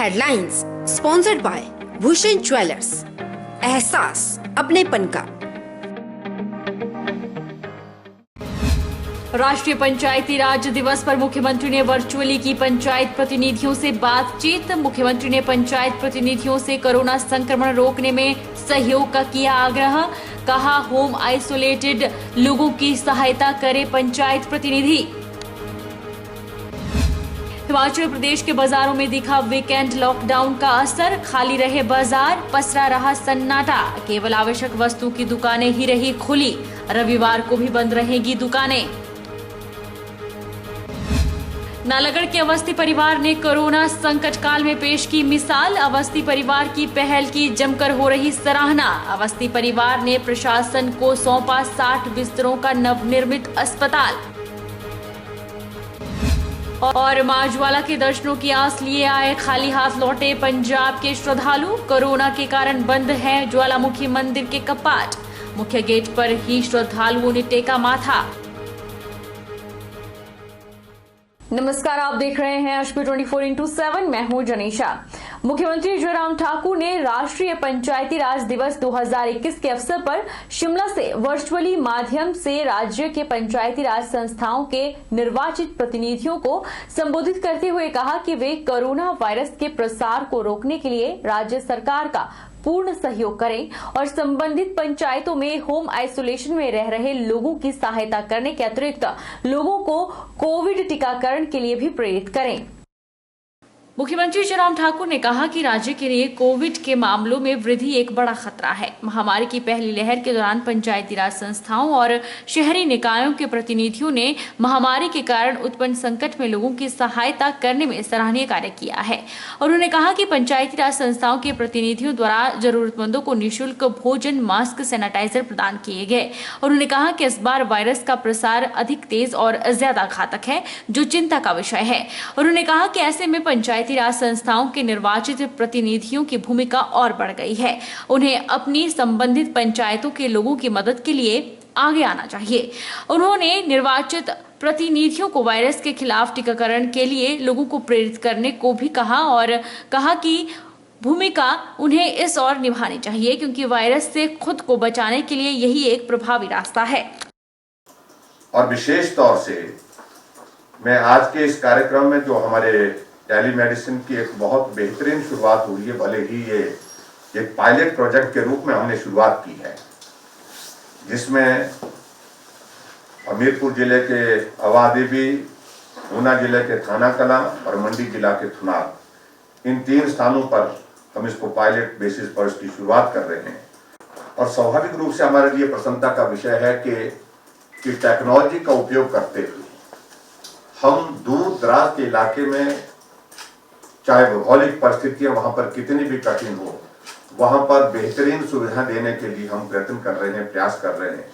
Headlines sponsored by Bhushan jewellers, एहसास अपनेपन का। राष्ट्रीय पंचायती राज दिवस पर मुख्यमंत्री ने वर्चुअली की पंचायत प्रतिनिधियों से बातचीत। मुख्यमंत्री ने पंचायत प्रतिनिधियों से कोरोना संक्रमण रोकने में सहयोग का किया आग्रह। कहा, होम आइसोलेटेड लोगों की सहायता करे पंचायत प्रतिनिधि। हिमाचल प्रदेश के बाजारों में दिखा वीकेंड लॉकडाउन का असर, खाली रहे बाजार, पसरा रहा सन्नाटा, केवल आवश्यक वस्तु की दुकानें ही रही खुली। रविवार को भी बंद रहेगी दुकानें। नालागढ़ के अवस्थी परिवार ने कोरोना संकट काल में पेश की मिसाल। अवस्थी परिवार की पहल की जमकर हो रही सराहना। अवस्थी परिवार ने प्रशासन को सौंपा 60 बिस्तरों का नवनिर्मित अस्पताल। और मां ज्वाला के दर्शनों की आस लिए आए खाली हाथ लौटे पंजाब के श्रद्धालु। कोरोना के कारण बंद है ज्वालामुखी मंदिर के कपाट। मुख्य गेट पर ही श्रद्धालुओं ने टेका माथा। नमस्कार, आप देख रहे हैं एचपी 24x7। मैं हूं जनीशा। मुख्यमंत्री जयराम ठाकुर ने राष्ट्रीय पंचायती राज दिवस 2021 के अवसर पर शिमला से वर्चुअली माध्यम से राज्य के पंचायती राज संस्थाओं के निर्वाचित प्रतिनिधियों को संबोधित करते हुए कहा कि वे कोरोना वायरस के प्रसार को रोकने के लिए राज्य सरकार का पूर्ण सहयोग करें और संबंधित पंचायतों में होम आइसोलेशन में रह रहे लोगों की सहायता करने के अतिरिक्त लोगों को कोविड टीकाकरण के लिए भी प्रेरित करें। मुख्यमंत्री जयराम ठाकुर ने कहा कि राज्य के लिए कोविड के मामलों में वृद्धि एक बड़ा खतरा है। महामारी की पहली लहर के दौरान पंचायती राज संस्थाओं और शहरी निकायों के प्रतिनिधियों ने महामारी के कारण उत्पन्न संकट में लोगों की सहायता करने में सराहनीय कार्य किया है। उन्होंने कहा कि पंचायती राज संस्थाओं के प्रतिनिधियों द्वारा जरूरतमंदों को निःशुल्क भोजन, मास्क, सैनिटाइजर प्रदान किए गए। उन्होंने कहा कि इस बार वायरस का प्रसार अधिक तेज और ज्यादा घातक है, जो चिंता का विषय है। उन्होंने कहा कि ऐसे में पंचायती राज संस्थाओं के निर्वाचित प्रतिनिधियों की भूमिका और बढ़ गई है। उन्हें अपनी संबंधित पंचायतों के लोगों की मदद के लिए आगे आना चाहिए। उन्होंने निर्वाचित प्रतिनिधियों को वायरस के खिलाफ टीकाकरण के लिए लोगों को प्रेरित करने को भी कहा और कहा कि भूमिका उन्हें इस ओर निभानी चाहिए, क्योंकि वायरस से खुद को बचाने के लिए यही एक प्रभावी रास्ता है। और विशेष तौर से मैं आज के इस कार्यक्रम में जो हमारे टेली मेडिसिन की एक बहुत बेहतरीन शुरुआत हुई है, भले ही ये एक पायलट प्रोजेक्ट के रूप में हमने शुरुआत की है, जिसमें हमीरपुर जिले के अवादेवी, ऊना जिले के थाना कलां और मंडी जिला के थुनाग, इन 3 स्थानों पर हम इसको पायलट बेसिस पर इसकी शुरुआत कर रहे हैं। और स्वाभाविक रूप से हमारे लिए प्रसन्नता का विषय है कि टेक्नोलॉजी का उपयोग करते हुए हम दूर दराज के इलाके में, चाहे भौगोलिक परिस्थितियां वहां पर कितनी भी कठिन हो, वहां पर बेहतरीन सुविधा देने के लिए हम प्रयत्न कर रहे हैं, प्रयास कर रहे हैं।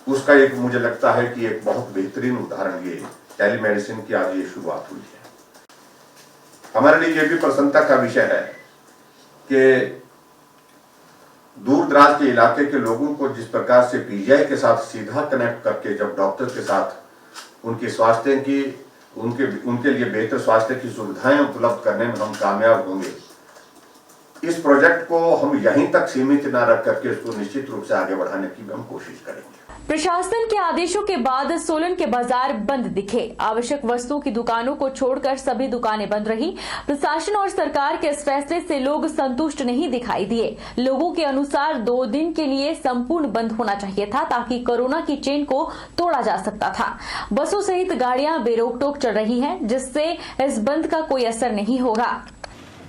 उसका एक मुझे लगता है कि एक बहुत बेहतरीन उदाहरण ये टेलीमेडिसिन की आज ये शुरुआत हुई है। हमारे लिए ये भी प्रसन्नता का विषय है कि दूर दराज के इलाके के लोगों को जिस प्रकार से पीजीआई के साथ सीधा कनेक्ट करके जब डॉक्टर के साथ उनके स्वास्थ्य की उनके लिए बेहतर स्वास्थ्य की सुविधाएं उपलब्ध करने में हम कामयाब होंगे, इस प्रोजेक्ट को हम यहीं तक सीमित न रख करके इसको निश्चित रूप से आगे बढ़ाने की हम कोशिश करेंगे। प्रशासन के आदेशों के बाद सोलन के बाजार बंद दिखे। आवश्यक वस्तुओं की दुकानों को छोड़कर सभी दुकानें बंद रही। प्रशासन और सरकार के इस फैसले से लोग संतुष्ट नहीं दिखाई दिए। लोगों के अनुसार 2 दिन के लिए संपूर्ण बंद होना चाहिए था, ताकि कोरोना की चेन को तोड़ा जा सकता था। बसों सहित गाड़ियां बेरोक टोक चल रही हैं, जिससे इस बंद का कोई असर नहीं होगा।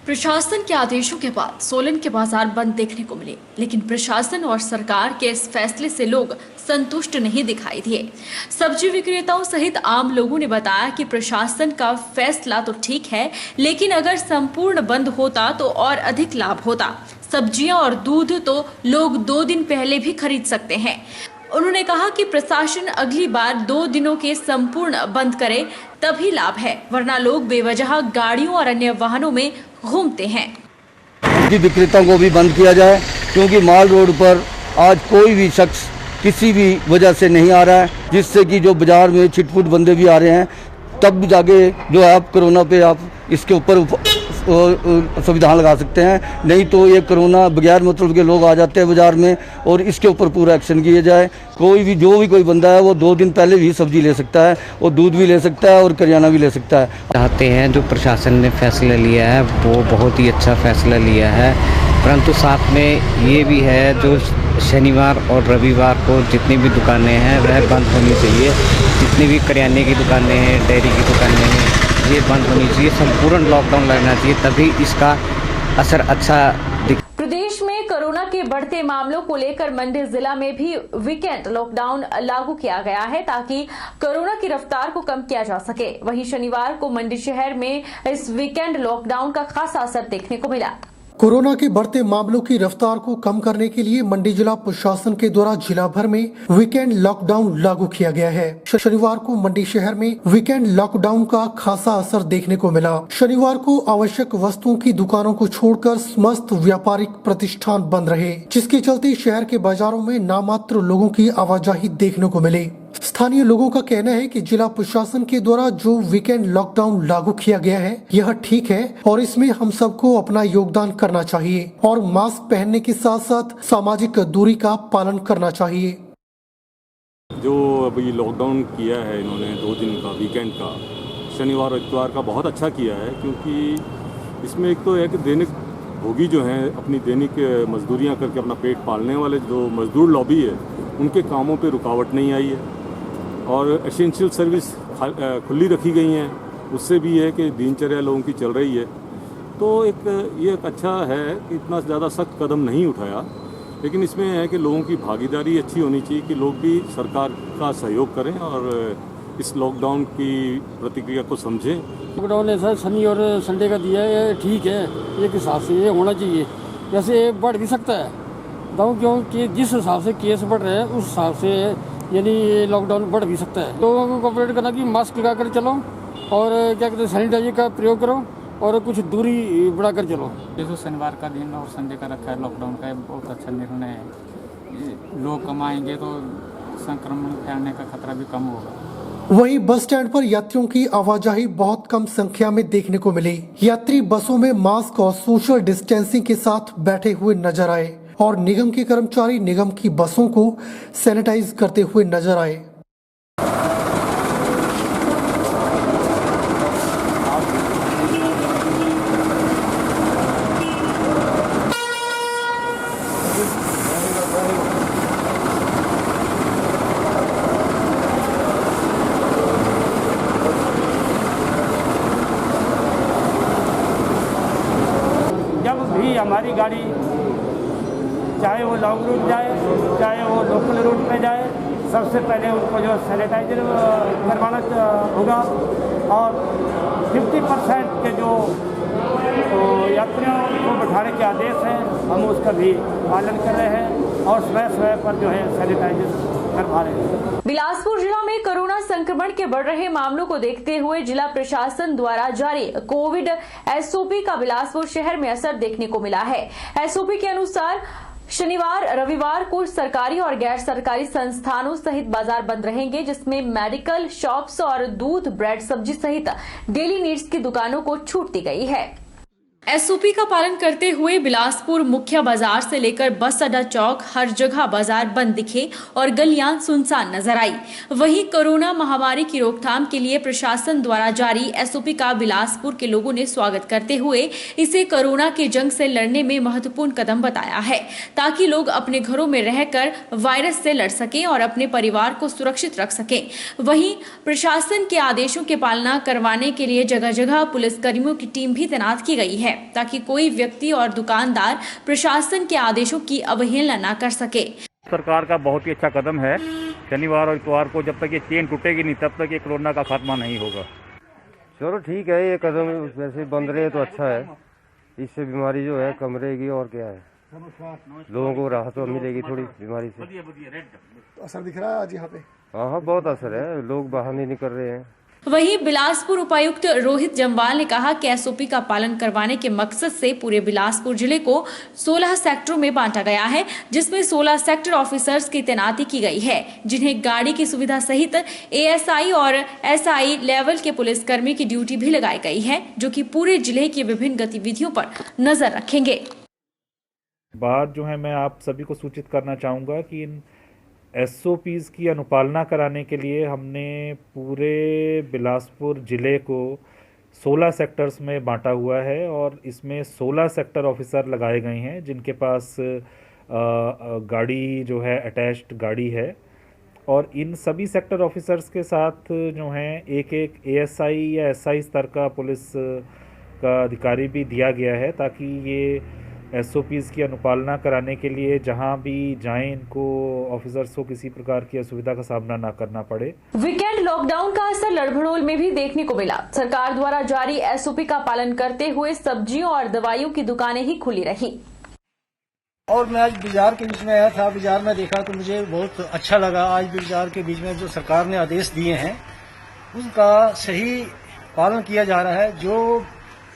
प्रशासन के आदेशों के बाद सोलन के बाजार बंद देखने को मिले, लेकिन प्रशासन और सरकार के इस फैसले से लोग संतुष्ट नहीं दिखाई दिए। सब्जी विक्रेताओं सहित आम लोगों ने बताया कि प्रशासन का फैसला तो ठीक है, लेकिन अगर संपूर्ण बंद होता तो और अधिक लाभ होता। सब्जियां और दूध तो लोग 2 दिन पहले भी खरीद सकते हैं। उन्होंने कहा कि प्रशासन अगली बार 2 दिनों के संपूर्ण बंद करे, तभी लाभ है, वरना लोग बेवजह गाड़ियों और अन्य वाहनों में घूमते हैं। सब्जी विक्रेताओं को भी बंद किया जाए, क्योंकि माल रोड पर आज कोई भी शख्स किसी भी वजह से नहीं आ रहा है, जिससे कि जो बाजार में छिटपुट बंदे भी आ रहे हैं, तब जाके जो है आप कोरोना पे आप इसके ऊपर संविधान लगा सकते हैं, नहीं तो ये कोरोना बगैर मतलब के लोग आ जाते हैं बाज़ार में, और इसके ऊपर पूरा एक्शन किया जाए। कोई भी जो भी कोई बंदा है वो 2 दिन पहले भी सब्जी ले सकता है, और दूध भी ले सकता है, और करियाना भी ले सकता है। चाहते हैं जो प्रशासन ने फैसला लिया है वो बहुत ही अच्छा फैसला लिया है, परंतु साथ में ये भी है जो शनिवार और रविवार को जितनी भी दुकानें हैं वह बंद होनी चाहिए। जितनी भी करियाने की दुकानें हैं, डेयरी की दुकानें हैं, ये बंद होनी चाहिए। संपूर्ण लॉकडाउन लगना चाहिए, तभी इसका असर अच्छा दिख। प्रदेश में कोरोना के बढ़ते मामलों को लेकर मंडी जिला में भी वीकेंड लॉकडाउन लागू किया गया है ताकि कोरोना की रफ्तार को कम किया जा सके। वहीं शनिवार को मंडी शहर में इस वीकेंड लॉकडाउन का खासा असर देखने को मिला। कोरोना के बढ़ते मामलों की रफ्तार को कम करने के लिए मंडी जिला प्रशासन के द्वारा जिला भर में वीकेंड लॉकडाउन लागू किया गया है। शनिवार को मंडी शहर में वीकेंड लॉकडाउन का खासा असर देखने को मिला। शनिवार को आवश्यक वस्तुओं की दुकानों को छोड़कर समस्त व्यापारिक प्रतिष्ठान बंद रहे, जिसके चलते शहर के बाजारों में नामात्र लोगों की आवाजाही देखने को मिली। स्थानीय लोगों का कहना है कि जिला प्रशासन के द्वारा जो वीकेंड लॉकडाउन लागू किया गया है यह ठीक है, और इसमें हम सबको अपना योगदान करना चाहिए और मास्क पहनने के साथ साथ सामाजिक दूरी का पालन करना चाहिए। जो अभी लॉकडाउन किया है इन्होंने 2 दिन का वीकेंड का, शनिवार और इतवार का, बहुत अच्छा किया है, क्योंकि इसमें एक तो है कि दैनिक भोगी जो हैं अपनी दैनिक मजदूरियां करके अपना पेट पालने वाले जो मजदूर लॉबी है उनके कामों पे रुकावट नहीं आई है, और एसेंशियल सर्विस खुली रखी गई हैं, उससे भी है कि दिनचर्या लोगों की चल रही है। तो ये एक अच्छा है कि इतना ज़्यादा सख्त कदम नहीं उठाया, लेकिन इसमें है कि लोगों की भागीदारी अच्छी होनी चाहिए कि लोग भी सरकार का सहयोग करें और इस लॉकडाउन की प्रतिक्रिया को समझें। लॉकडाउन ऐसा शनि और संडे का दिया है, ठीक है, एक हिसाब से ये होना चाहिए। वैसे बढ़ भी सकता है दाऊ, क्योंकि जिस हिसाब से केस बढ़ रहे हैं उस हिसाब से यानी लॉकडाउन बढ़ भी सकता है। लोगों को कोऑपरेट करना कि मास्क लगा कर चलो और क्या कहते हैं सैनिटाइजर का प्रयोग करो और कुछ दूरी बढ़ाकर चलो। ये जो शनिवार का दिन और संडे का रखा है लॉकडाउन का, बहुत अच्छा निर्णय है। लोग कमाएंगे तो संक्रमण फैलने का खतरा भी कम होगा। वहीं बस स्टैंड पर यात्रियों की आवाजाही बहुत कम संख्या में देखने को मिली। यात्री बसों में मास्क और सोशल डिस्टेंसिंग के साथ बैठे हुए नजर आए, और निगम के कर्मचारी निगम की बसों को सैनिटाइज करते हुए नजर आए। जब भी हमारी गाड़ी चाहे वो लॉन्ग रूट जाए चाहे वो लोकल रूट पे जाए, सबसे पहले उनको जो सैनिटाइजर करवाना होगा, और 50% के जो यात्रियों को बैठाने के आदेश हैं हम उसका भी पालन कर रहे हैं और समय पर जो है सैनिटाइजर करवा रहे हैं। बिलासपुर जिला में कोरोना संक्रमण के बढ़ रहे मामलों को देखते हुए जिला प्रशासन द्वारा जारी कोविड एसओपी का बिलासपुर शहर में असर देखने को मिला है। एसओपी के अनुसार शनिवार रविवार को सरकारी और गैर सरकारी संस्थानों सहित बाजार बंद रहेंगे, जिसमें मेडिकल शॉप्स और दूध, ब्रेड, सब्जी सहित डेली नीड्स की दुकानों को छूट दी गई है। एसओपी का पालन करते हुए बिलासपुर मुख्य बाजार से लेकर बस अड्डा चौक हर जगह बाजार बंद दिखे और गलियां सुनसान नजर आई। वहीं कोरोना महामारी की रोकथाम के लिए प्रशासन द्वारा जारी एसओपी का बिलासपुर के लोगों ने स्वागत करते हुए इसे कोरोना की जंग से लड़ने में महत्वपूर्ण कदम बताया है, ताकि लोग अपने घरों में रहकर वायरस से लड़ सकें और अपने परिवार को सुरक्षित रख सकें। वहीं प्रशासन के आदेशों की पालना करवाने के लिए जगह जगह पुलिसकर्मियों की टीम भी तैनात की गई है, ताकि कोई व्यक्ति और दुकानदार प्रशासन के आदेशों की अवहेलना न कर सके। सरकार का बहुत ही अच्छा कदम है। शनिवार और इतवार को जब तक ये चेन टूटेगी नहीं तब तक ये कोरोना का खात्मा नहीं होगा। चलो ठीक है, ये कदम वैसे बंद रहे तो अच्छा है, इससे बीमारी जो है कम रहेगी और क्या है, लोगों को राहत तो मिलेगी थोड़ी बीमारी से। असर दिख रहा है आज यहाँ पे? हाँ बहुत असर है, लोग बाहर नहीं निकल रहे हैं, वहीं बिलासपुर उपायुक्त रोहित जम्वाल ने कहा कि एसओपी का पालन करवाने के मकसद से पूरे बिलासपुर जिले को 16 सेक्टरों में बांटा गया है, जिसमें 16 सेक्टर ऑफिसर्स की तैनाती की गई है, जिन्हें गाड़ी की सुविधा सहित एएसआई और एसआई लेवल के पुलिसकर्मी की ड्यूटी भी लगाई गई है, जो कि पूरे जिले की विभिन्न गतिविधियों पर नजर रखेंगे। बात जो है मैं आप सभी को सूचित करना चाहूँगा कि इन एसओपीज़ की अनुपालना कराने के लिए हमने पूरे बिलासपुर ज़िले को 16 सेक्टर्स में बांटा हुआ है और इसमें 16 सेक्टर ऑफिसर लगाए गए हैं, जिनके पास गाड़ी जो है अटैच्ड गाड़ी है। और इन सभी सेक्टर ऑफिसर्स के साथ जो हैं एक एएसआई या एसआई स्तर का पुलिस का अधिकारी भी दिया गया है, ताकि ये एसओपीज़ की अनुपालना कराने के लिए जहां भी जाएं इनको ऑफिसर्स को किसी प्रकार की असुविधा का सामना ना करना पड़े। वीकेंड लॉकडाउन का असर लड़भड़ोल में भी देखने को मिला। सरकार द्वारा जारी एसओपी का पालन करते हुए सब्जियों और दवाइयों की दुकानें ही खुली रही। और मैं आज बाजार के बीच में आया था, बाजार में देखा तो मुझे बहुत अच्छा लगा। आज बाजार के बीच में जो सरकार ने आदेश दिए हैं उसका सही पालन किया जा रहा है। जो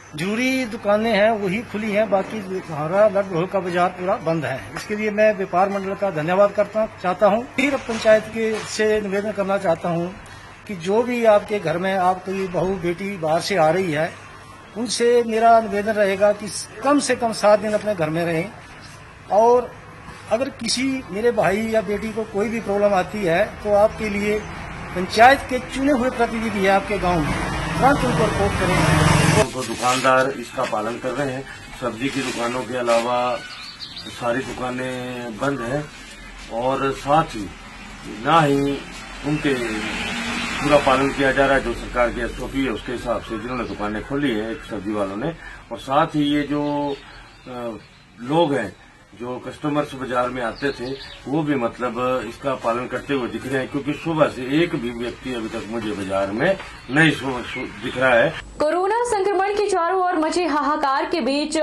जरूरी दुकानें हैं वही खुली हैं, बाकी हमारा लड़भड़ोल का बाजार पूरा बंद है। इसके लिए मैं व्यापार मंडल का धन्यवाद चाहता हूँ। फिर पंचायत के से निवेदन करना चाहता हूँ कि जो भी आपके घर में आपकी बहू बेटी बाहर से आ रही है, उनसे मेरा निवेदन रहेगा कि कम से कम 7 दिन अपने घर में रहें। और अगर किसी मेरे भाई या बेटी को कोई भी प्रॉब्लम आती है तो आपके लिए पंचायत के चुने हुए प्रतिनिधि है आपके गाँव में, तुरंत उनको रिपोर्ट करें। तो दुकानदार इसका पालन कर रहे हैं। सब्जी की दुकानों के अलावा सारी दुकानें बंद हैं और साथ ही ना ही उनके पूरा पालन किया जा रहा है। जो सरकार की एसओपी है उसके हिसाब से जिन्होंने दुकानें खोली है एक सब्जी वालों ने, और साथ ही ये जो लोग हैं जो कस्टमर्स बाजार में आते थे वो भी मतलब इसका पालन करते हुए दिख रहे हैं, क्योंकि सुबह से एक भी व्यक्ति अभी तक मुझे बाजार में नहीं दिख रहा है। कोरोना संक्रमण के चारों ओर मचे हाहाकार के बीच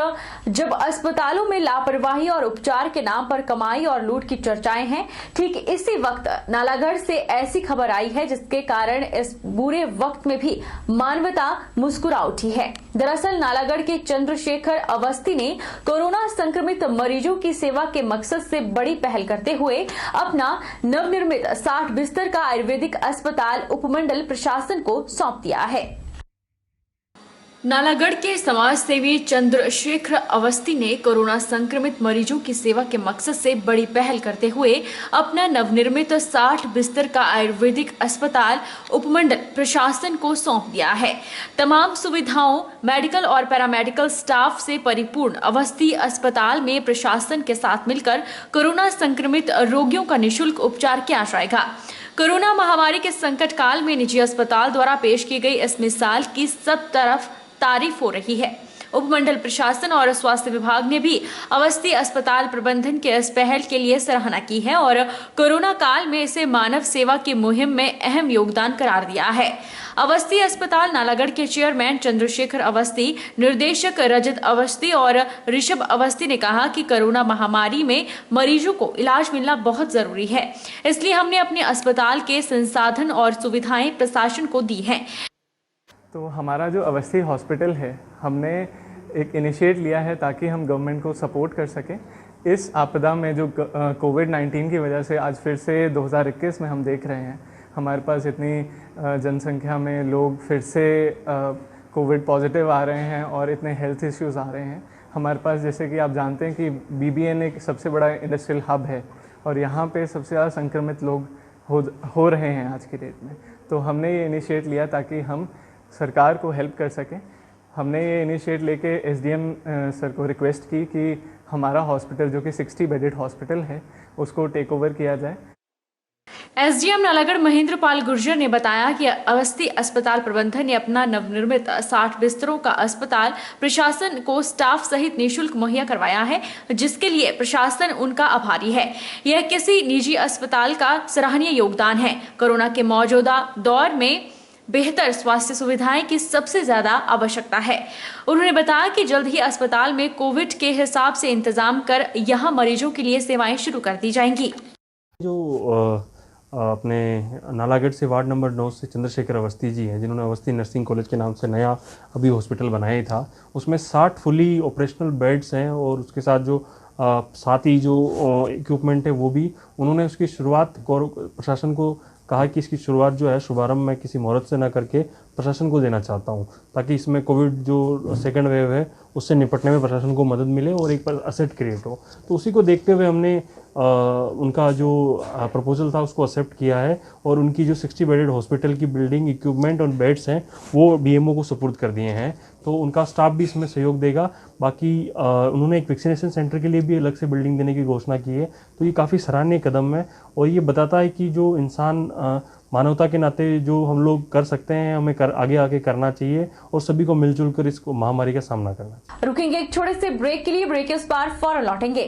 जब अस्पतालों में लापरवाही और उपचार के नाम पर कमाई और लूट की चर्चाएं हैं, ठीक इसी वक्त नालागढ़ से ऐसी खबर आई है जिसके कारण इस बुरे वक्त में भी मानवता मुस्कुरा उठी है। दरअसल नालागढ़ के चंद्रशेखर अवस्थी ने कोरोना संक्रमित मरीजों की सेवा के मकसद से बड़ी पहल करते हुए अपना नवनिर्मित 60 बिस्तर का आयुर्वेदिक अस्पताल उपमंडल प्रशासन को सौंप दिया है। नालागढ़ के समाज सेवी चंद्रशेखर अवस्थी ने कोरोना संक्रमित मरीजों की सेवा के मकसद से बड़ी पहल करते हुए अपना नवनिर्मित 60 बिस्तर का आयुर्वेदिक अस्पताल उपमंडल प्रशासन को सौंप दिया है। तमाम सुविधाओं, मेडिकल और पैरामेडिकल स्टाफ से परिपूर्ण अवस्थी अस्पताल में प्रशासन के साथ मिलकर कोरोना संक्रमित रोगियों का निःशुल्क उपचार किया जाएगा। कोरोना महामारी के संकट काल में निजी अस्पताल द्वारा पेश की गई इस मिसाल की सब तरफ तारीफ हो रही है। उपमंडल प्रशासन और स्वास्थ्य विभाग ने भी अवस्थी अस्पताल प्रबंधन के इस पहल के लिए सराहना की है और कोरोना काल में इसे मानव सेवा की मुहिम में अहम योगदान करार दिया है। अवस्थी अस्पताल नालागढ़ के चेयरमैन चंद्रशेखर अवस्थी, निर्देशक रजत अवस्थी और ऋषभ अवस्थी ने कहा कि कोरोना महामारी में मरीजों को इलाज मिलना बहुत जरूरी है, इसलिए हमने अपने अस्पताल के संसाधन और सुविधाएं प्रशासन को दी हैं। तो हमारा जो अवस्थी हॉस्पिटल है, हमने एक इनिशिएट लिया है ताकि हम गवर्नमेंट को सपोर्ट कर सकें इस आपदा में जो कोविड-19 की वजह से आज फिर से 2021 में हम देख रहे हैं हमारे पास इतनी जनसंख्या में लोग फिर से कोविड पॉजिटिव आ रहे हैं और इतने हेल्थ इश्यूज़ आ रहे हैं। हमारे पास जैसे कि आप जानते हैं कि BBN एक सबसे बड़ा इंडस्ट्रियल हब है और यहाँ पे सबसे ज़्यादा संक्रमित लोग हो रहे हैं आज की डेट में। तो हमने ये इनिशिएट लिया ताकि हम सरकार को हेल्प कर सकें। हमने ये इनिशिएट लेके SDM सर को रिक्वेस्ट की कि हमारा हॉस्पिटल जो कि 60 बेडेड हॉस्पिटल है उसको टेक ओवर किया जाए। SDM नालागढ़ महेंद्र पाल गुर्जर ने बताया कि अवस्थी अस्पताल प्रबंधन ने अपना नवनिर्मित 60 बिस्तरों का अस्पताल प्रशासन को स्टाफ सहित निःशुल्क मुहैया करवाया है, जिसके लिए प्रशासन उनका आभारी है। यह किसी निजी अस्पताल का सराहनीय योगदान है। कोरोना के मौजूदा दौर में बेहतर स्वास्थ्य सुविधाएं की सबसे ज्यादा आवश्यकता है। उन्होंने बताया कि जल्द ही अस्पताल में कोविड के हिसाब से इंतजाम कर यहां मरीजों के लिए सेवाएं शुरू कर दी जाएंगी। जो अपने नालागढ़ से वार्ड नंबर 9 से चंद्रशेखर अवस्थी जी हैं, जिन्होंने अवस्थी नर्सिंग कॉलेज के नाम से नया अभी हॉस्पिटल बनाया ही था। उसमें 60 फुली ऑपरेशनल बेड्स हैं और उसके साथ ही जो इक्विपमेंट है वो भी उन्होंने उसकी शुरुआत प्रशासन को कहा कि इसकी शुरुआत जो है शुभारंभ मैं किसी मुहूर्त से ना करके प्रशासन को देना चाहता हूं, ताकि इसमें कोविड जो सेकंड वेव है उससे निपटने में प्रशासन को मदद मिले और एक असेट क्रिएट हो। तो उसी को देखते हुए हमने उनका जो प्रपोजल था उसको एक्सेप्ट किया है और उनकी जो 60 बेडेड हॉस्पिटल की बिल्डिंग इक्विपमेंट और बेड्स हैं वो बीएमओ को सुपुर्द कर दिए हैं। तो उनका स्टाफ भी इसमें सहयोग देगा। बाकी उन्होंने एक वैक्सीनेशन सेंटर के लिए भी अलग से बिल्डिंग देने की घोषणा की है। तो ये काफ़ी सराहनीय कदम है और ये बताता है कि जो इंसान मानवता के नाते जो हम लोग कर सकते हैं हमें आगे आगे करना चाहिए और सभी को मिलजुल कर इस महामारी का सामना करना। रुकेंगे एक छोटे से ब्रेक के लिए, ब्रेक के उस पार फौरन लौटेंगे।